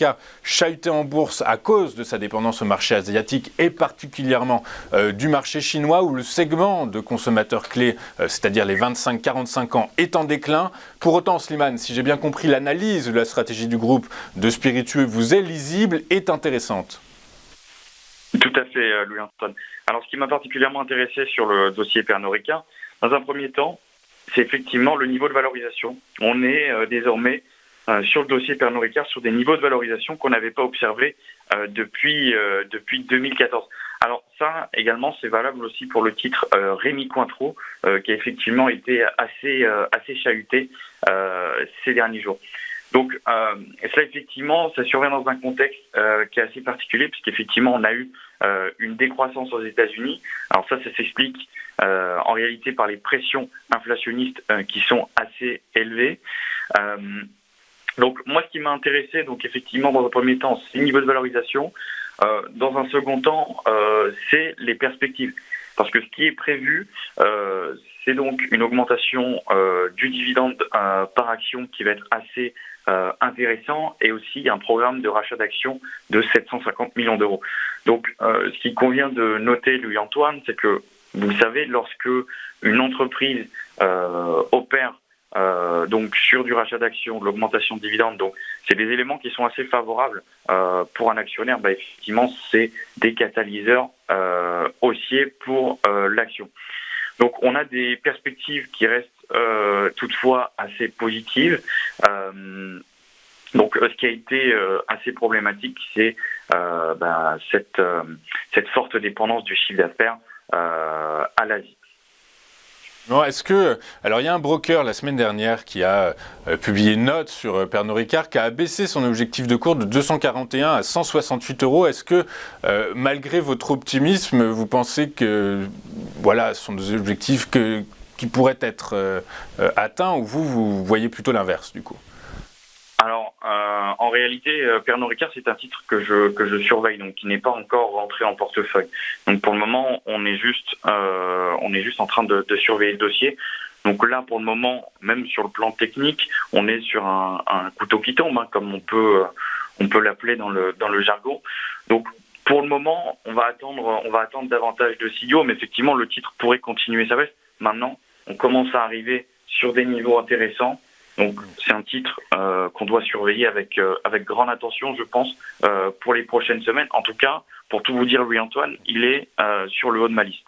Ricard chahuté en bourse à cause de sa dépendance au marché asiatique et particulièrement du marché chinois où le segment de consommateurs clés, c'est-à-dire les 25-45 ans, est en déclin. Pour autant, Slimane, si j'ai bien compris, l'analyse de la stratégie du groupe de spiritueux vous est lisible, est intéressante. Tout à fait, Louis-Antoine. Alors, ce qui m'a particulièrement intéressé sur le dossier Pernod Ricard, dans un premier temps, c'est effectivement le niveau de valorisation. On est désormais sur le dossier Pernod Ricard sur des niveaux de valorisation qu'on n'avait pas observés depuis 2014. Alors ça, également, c'est valable aussi pour le titre Rémy Cointreau, qui a effectivement été assez chahuté ces derniers jours. Donc, ça, effectivement, ça survient dans un contexte qui est assez particulier, puisqu'effectivement, on a eu une décroissance aux États-Unis. Alors ça s'explique en réalité par les pressions inflationnistes qui sont assez élevées. Donc, moi, ce qui m'a intéressé, donc effectivement, dans un premier temps, c'est le niveau de valorisation. Dans un second temps, c'est les perspectives. Parce que ce qui est prévu, c'est donc une augmentation du dividende par action qui va être assez intéressant et aussi un programme de rachat d'actions de 750 millions d'euros. Donc, ce qu'il convient de noter, Louis-Antoine, c'est que, vous le savez, lorsque une entreprise opère donc sur du rachat d'actions, de l'augmentation de dividendes, donc c'est des éléments qui sont assez favorables pour un actionnaire. Effectivement, c'est des catalyseurs haussiers pour l'action. Donc, on a des perspectives qui restent toutefois assez positives. Donc, ce qui a été assez problématique, c'est cette forte dépendance du chiffre d'affaires à l'Asie. Non, alors il y a un broker la semaine dernière qui a publié une note sur Pernod Ricard qui a abaissé son objectif de cours de 241 à 168 euros. Est-ce que malgré votre optimisme, vous pensez que voilà, ce sont des objectifs qui pourraient être atteints ou vous voyez plutôt l'inverse du coup? Alors, en réalité, Pernod Ricard, c'est un titre que je surveille, donc qui n'est pas encore rentré en portefeuille. Donc, pour le moment, on est juste en train de surveiller le dossier. Donc là, pour le moment, même sur le plan technique, on est sur un couteau qui tombe, hein, comme on peut l'appeler dans le jargon. Donc, pour le moment, on va attendre davantage de signaux, mais effectivement, le titre pourrait continuer sa baisse. Maintenant, on commence à arriver sur des niveaux intéressants. Donc c'est un titre qu'on doit surveiller avec grande attention, je pense, pour les prochaines semaines. En tout cas, pour tout vous dire, Louis-Antoine, il est sur le haut de ma liste.